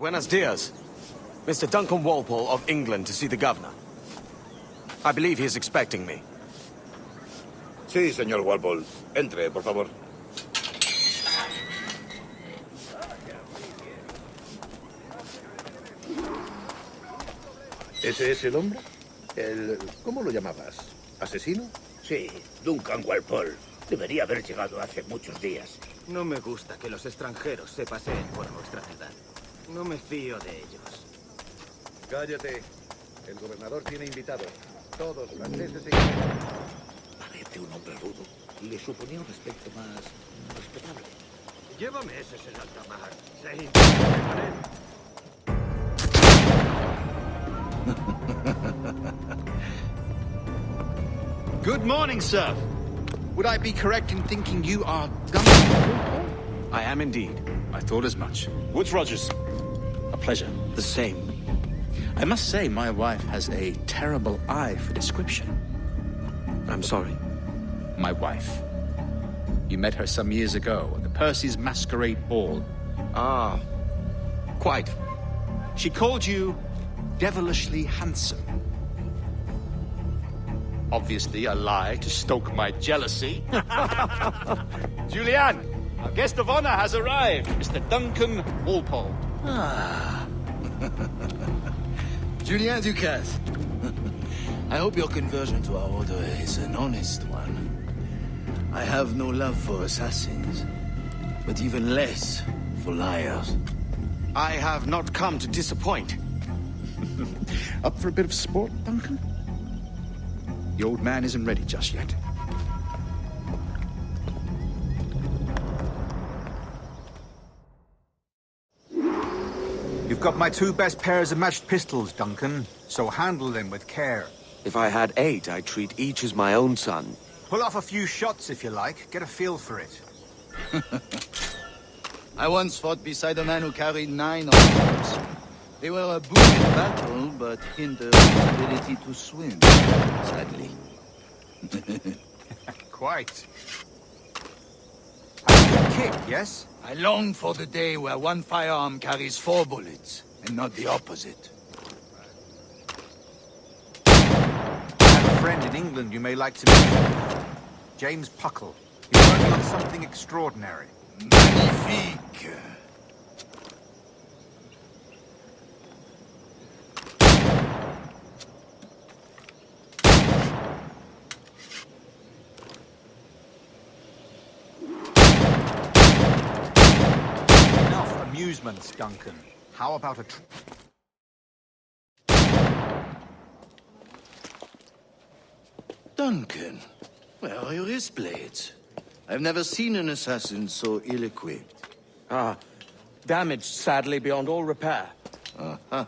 Buenos dias. Mr. Duncan Walpole of England to see the governor. I believe he is expecting me. Sí, señor Walpole. Entre, por favor. ¿Ese es el hombre? ¿Cómo lo llamabas? ¿Asesino? Sí, Duncan Walpole. Debería haber llegado hace muchos días. No me gusta que los extranjeros se paseen por nuestra ciudad. No me fío de ellos. Cállate. El gobernador tiene invitados. Todos franceses y... Parece un hombre rudo. Le suponía un aspecto más respetable. Lleva meses en alta mar. Se intenta con él. Good morning, sir. Would I be correct in thinking you are Duncan? I am indeed. I thought as much. Woods Rogers. A pleasure. The same. I must say, my wife has a terrible eye for description. I'm sorry. My wife. You met her some years ago at the Percy's Masquerade Ball. Ah, quite. She called you devilishly handsome. Obviously a lie to stoke my jealousy. Julianne, our guest of honor has arrived, Mr. Duncan Walpole. Ah. Julien Ducasse. I hope your conversion to our order is an honest one. I have no love for assassins, but even less for liars. I have not come to disappoint. Up for a bit of sport, Duncan? The old man isn't ready just yet. You've got my two best pairs of matched pistols, Duncan, so handle them with care. If I had 8, I'd treat each as my own son. Pull off a few shots if you like, get a feel for it. I once fought beside a man who carried 9 arms. They were a boon in battle, but hindered his ability to swim, sadly. Quite. Have a good kick, yes? I long for the day where one firearm carries 4 bullets, and not the opposite. I have a friend in England you may like to meet. James Puckle. He's working on something extraordinary. Magnifique! Enough amusements, Duncan. How about a Duncan, where are your wrist blades? I've never seen an assassin so ill-equipped. Ah, damaged sadly beyond all repair. Uh-huh.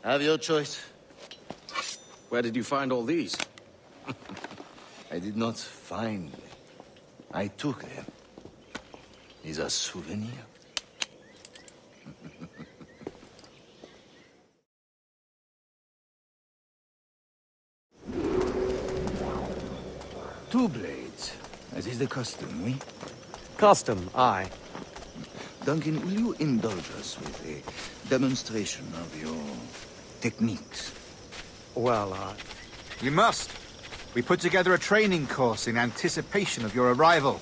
Have your choice. Where did you find all these? I did not find them. I took them. These are souvenirs. Two blades, as is the custom, oui? Custom, aye. Duncan, will you indulge us with a demonstration of your techniques? Well, You must. We put together a training course in anticipation of your arrival.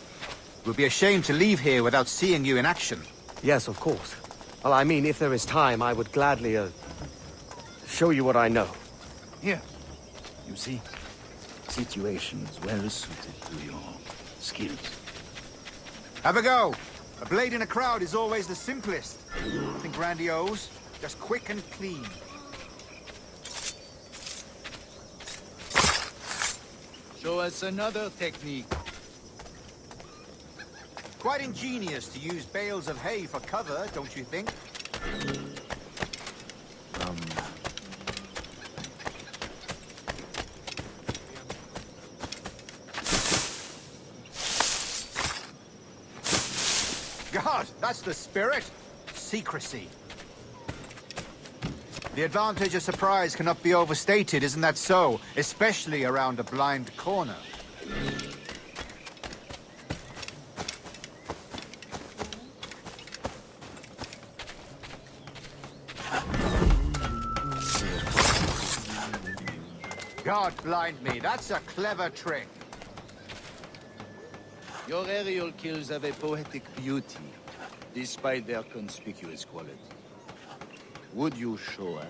It would be a shame to leave here without seeing you in action. yes, of course. Well, I mean, if there is time, I would gladly, show you what I know. Here. You see? Situation is well suited to your skills. Have a go. A blade in a crowd is always the simplest. Nothing grandiose, just quick and clean. Show us another technique. Quite ingenious to use bales of hay for cover, don't you think? God, that's the spirit. Secrecy. The advantage of surprise cannot be overstated, isn't that so? Especially around a blind corner. God blind me, that's a clever trick. Your aerial kills have a poetic beauty, despite their conspicuous quality. Would you show us?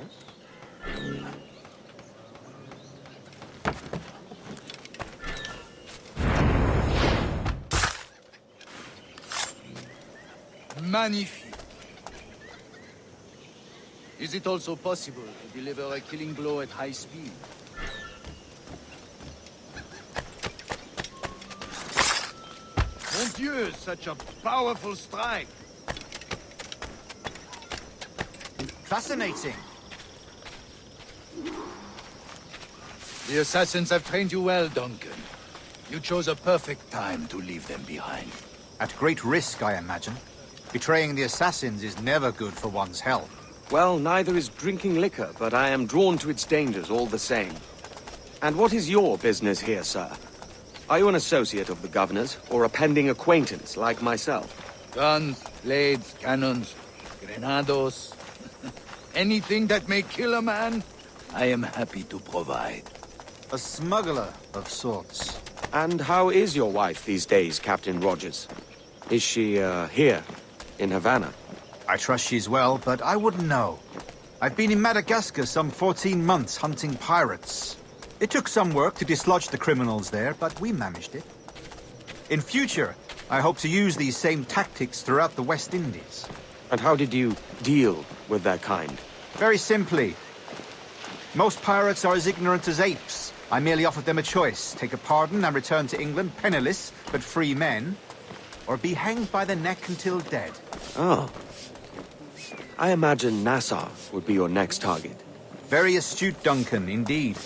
Magnifique. Is it also possible to deliver a killing blow at high speed? Mon Dieu, such a powerful strike! Fascinating. The assassins have trained you well, Duncan. You chose a perfect time to leave them behind. At great risk, I imagine. Betraying the assassins is never good for one's health. Well, neither is drinking liquor, but I am drawn to its dangers all the same. And what is your business here, sir? Are you an associate of the governor's, or a pending acquaintance like myself? Guns, blades, cannons, grenados. Anything that may kill a man, I am happy to provide. A smuggler of sorts. And how is your wife these days, Captain Rogers? Is she, here, in Havana? I trust she's well, but I wouldn't know. I've been in Madagascar some 14 months hunting pirates. It took some work to dislodge the criminals there, but we managed it. In future, I hope to use these same tactics throughout the West Indies. And how did you deal with their kind? Very simply. Most pirates are as ignorant as apes. I merely offered them a choice. Take a pardon and return to England penniless, but free men. Or be hanged by the neck until dead. Oh. I imagine Nassau would be your next target. Very astute, Duncan, indeed.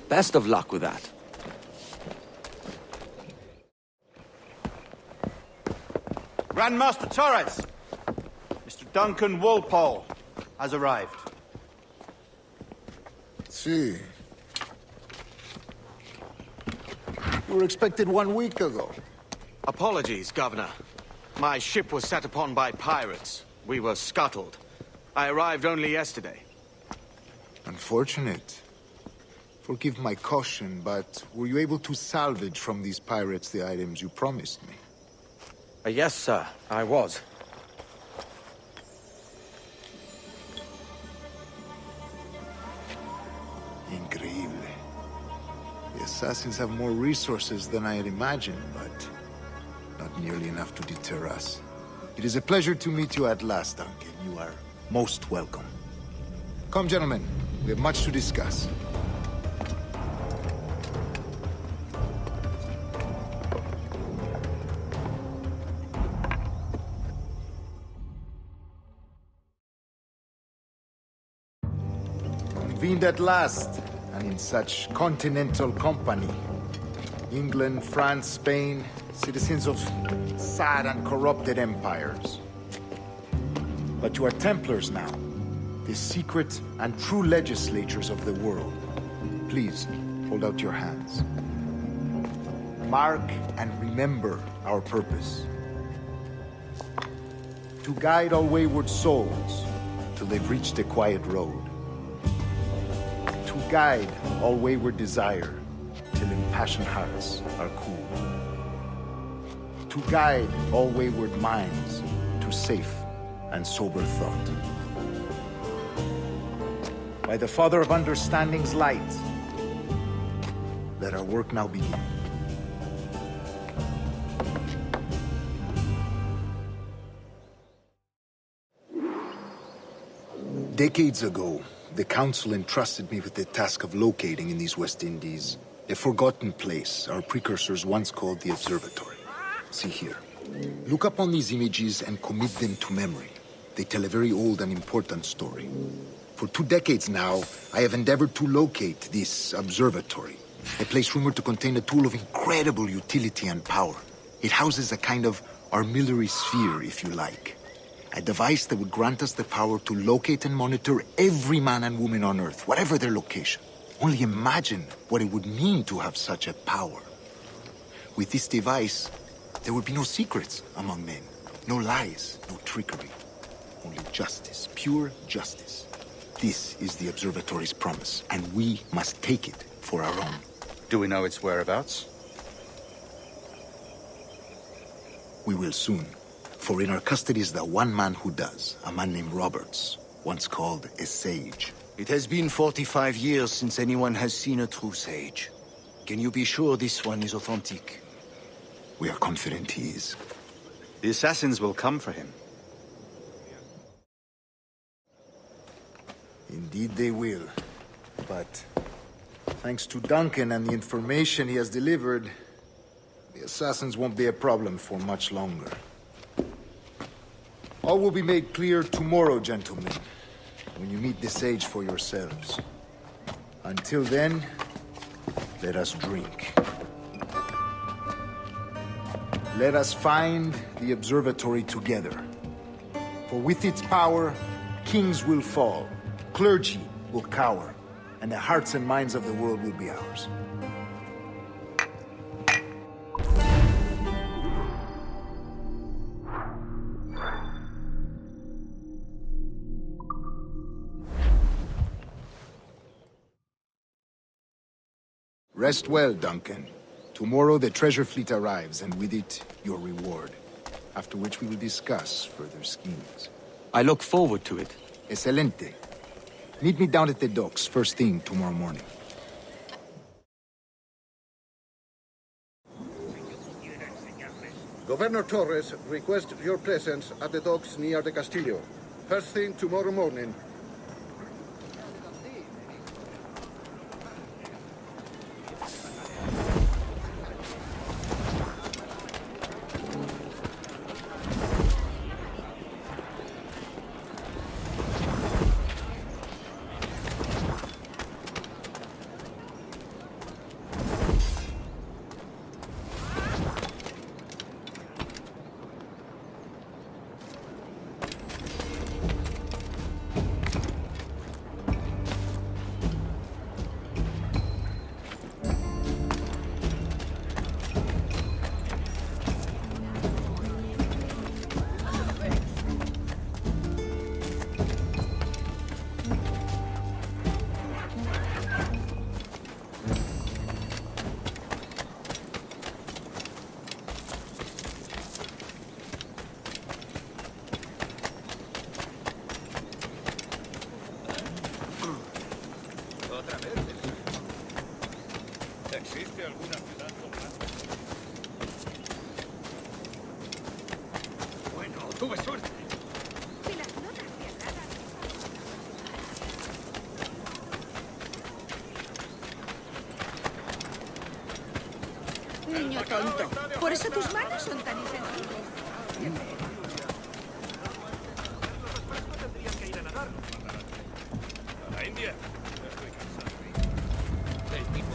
Best of luck with that. Grandmaster Torres! Mr. Duncan Walpole has arrived. See. You were expected 1 week ago. Apologies, Governor. My ship was set upon by pirates. We were scuttled. I arrived only yesterday. Unfortunate. Forgive my caution, but were you able to salvage from these pirates the items you promised me? Yes, sir, I was. Increíble. The assassins have more resources than I had imagined, but not nearly enough to deter us. It is a pleasure to meet you at last, Duncan. You are most welcome. Come, gentlemen. We have much to discuss. Convened at last, and in such continental company. England, France, Spain, citizens of sad and corrupted empires. But you are Templars now, the secret and true legislatures of the world. Please, hold out your hands. Mark and remember our purpose. To guide all wayward souls till they've reached the quiet road. To guide all wayward desire till impassioned hearts are cool. To guide all wayward minds to safe and sober thought. By the Father of Understanding's light, let our work now begin. Decades ago, the Council entrusted me with the task of locating in these West Indies a forgotten place our precursors once called the Observatory. See here. Look up on these images and commit them to memory. They tell a very old and important story. For 2 decades now, I have endeavored to locate this observatory, a place rumored to contain a tool of incredible utility and power. It houses a kind of armillary sphere, if you like. A device that would grant us the power to locate and monitor every man and woman on Earth, whatever their location. Only imagine what it would mean to have such a power. With this device, there would be no secrets among men, no lies, no trickery. Only justice, pure justice. This is the observatory's promise, and we must take it for our own. Do we know its whereabouts? We will soon. For in our custody is the one man who does, a man named Roberts, once called a sage. It has been 45 years since anyone has seen a true sage. Can you be sure this one is authentic? We are confident he is. The assassins will come for him. Indeed they will. But thanks to Duncan and the information he has delivered, the assassins won't be a problem for much longer. All will be made clear tomorrow, gentlemen, when you meet the sage for yourselves. Until then, let us drink. Let us find the observatory together. For with its power, kings will fall, clergy will cower, and the hearts and minds of the world will be ours. Rest well, Duncan. Tomorrow the treasure fleet arrives, and with it, your reward. After which we will discuss further schemes. I look forward to it. Excelente. Meet me down at the docks first thing tomorrow morning. Governor Torres requests your presence at the docks near the Castillo. First thing tomorrow morning. Tuve suerte. Niño tonto. Por eso tus manos son tan insensibles. ¿A la India? Estoy cansado. El tipo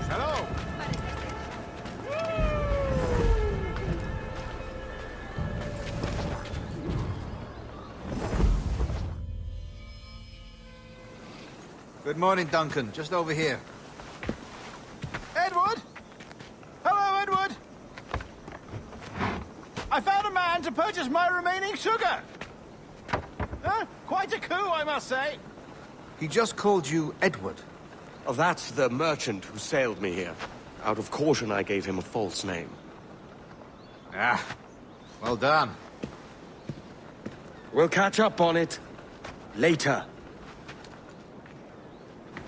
¡Hello! Good morning, Duncan. Just over here. Edward? Hello, Edward. I found a man to purchase my remaining sugar. Quite a coup, I must say. He just called you Edward. Oh, that's the merchant who sailed me here. Out of caution, I gave him a false name. Ah, well done. We'll catch up on it later.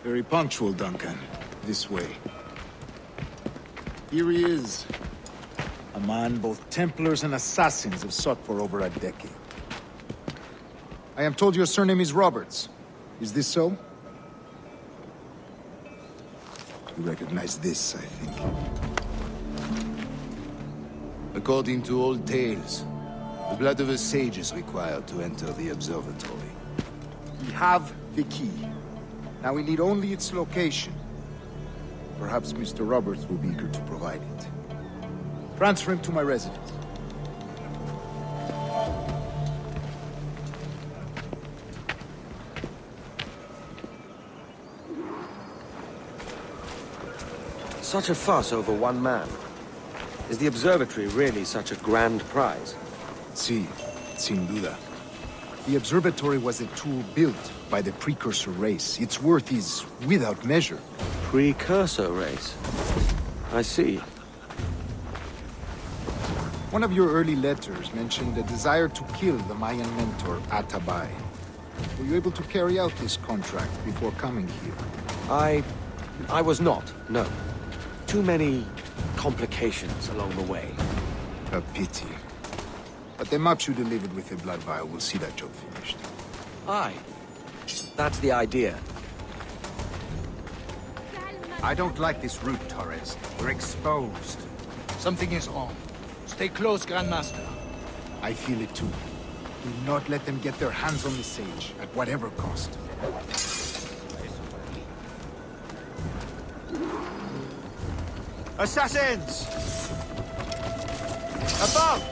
Very punctual, Duncan. This way. Here he is. A man both Templars and Assassins have sought for over a decade. I am told your surname is Roberts. Is this so? You recognize this, I think. According to old tales, the blood of a sage is required to enter the observatory. We have the key. Now we need only its location. Perhaps Mr. Roberts will be eager to provide it. Transfer him to my residence. Such a fuss over one man. Is the observatory really such a grand prize? Sí, sin duda. The observatory was a tool built by the precursor race. Its worth is without measure. Precursor race. I see. One of your early letters mentioned a desire to kill the Mayan mentor, Atabay. Were you able to carry out this contract before coming here? I was not, no. Too many complications along the way. A pity. But the maps you delivered with the blood vial will see that job finished. Aye. That's the idea. I don't like this route, Torres. We're exposed. Something is wrong. Stay close, Grandmaster. I feel it too. Do not let them get their hands on the sage, at whatever cost. Assassins! Above!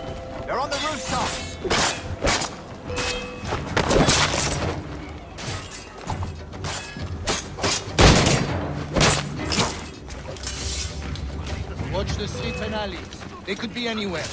They're on the rooftops! Watch the streets and alleys. They could be anywhere.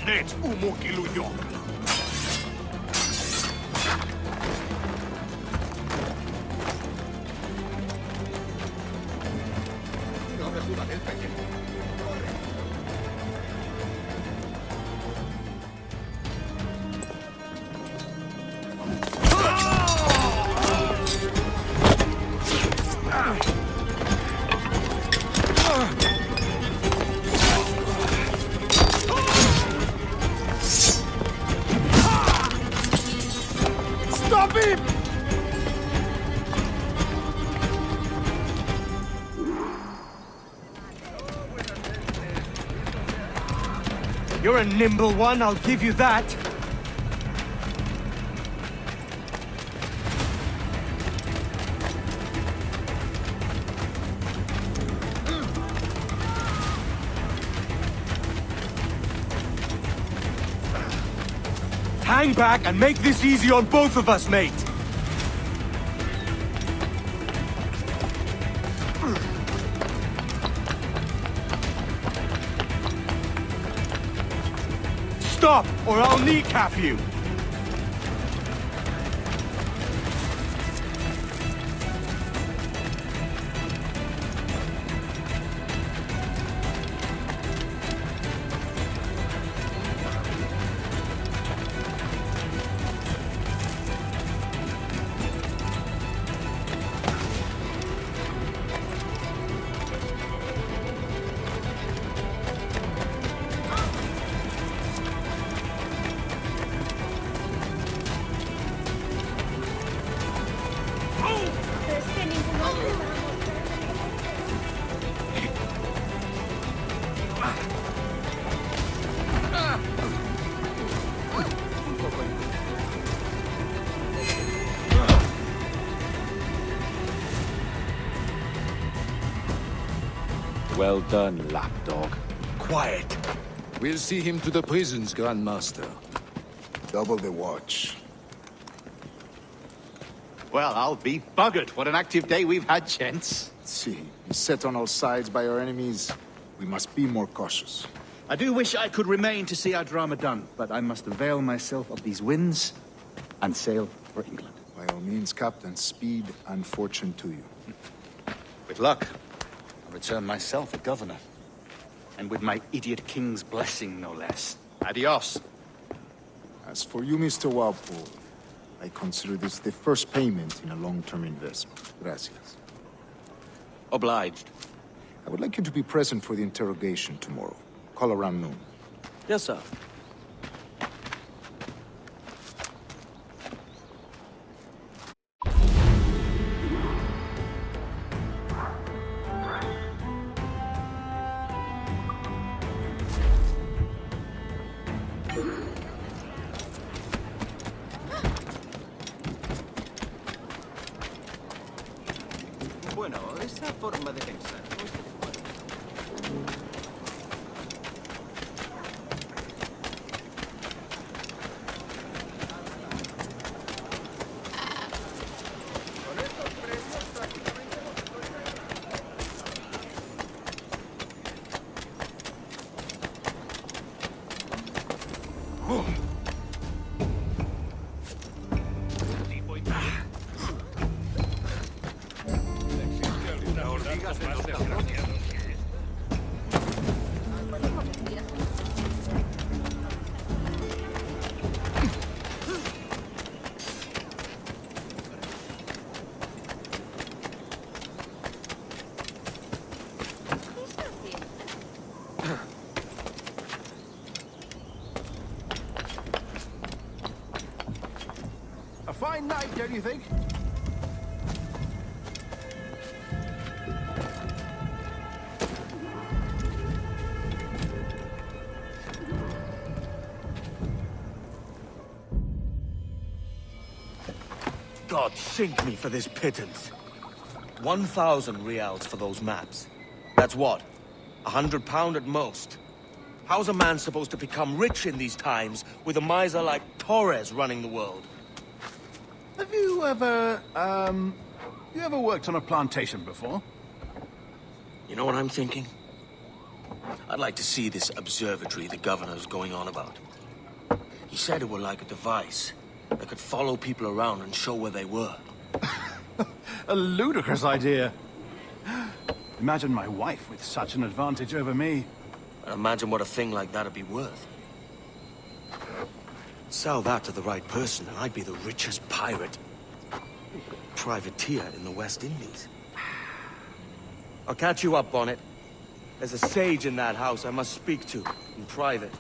Let umukiluyok. No me jodas el pequeño. Stop him! You're a nimble one, I'll give you that. Hang back and make this easy on both of us, mate. Stop, or I'll kneecap you! Well done, lapdog. Quiet. We'll see him to the prisons, Grandmaster. Double the watch. Well, I'll be buggered. What an active day we've had, gents. See, beset on all sides by our enemies, we must be more cautious. I do wish I could remain to see our drama done, but I must avail myself of these winds and sail for England. By all means, Captain, speed and fortune to you. With luck, I'll return myself a governor. And with my idiot king's blessing, no less. Adios. As for you, Mr. Walpole, I consider this the first payment in a long-term investment. Gracias. Obliged. I would like you to be present for the interrogation tomorrow. Call around noon. Yes, sir. forma de pensar. A fine night, don't you think? God sink me for this pittance. 1,000 reals for those maps. That's what? £100 at most. How's a man supposed to become rich in these times with a miser like Torres running the world? Have you ever, worked on a plantation before? You know what I'm thinking? I'd like to see this observatory the governor's going on about. He said it were like a device that could follow people around and show where they were. A ludicrous idea. Imagine my wife with such an advantage over me. And imagine what a thing like that'd be worth. Sell that to the right person and I'd be the richest pirate. Privateer in the West Indies. I'll catch you up on it. There's a sage in that house I must speak to in private.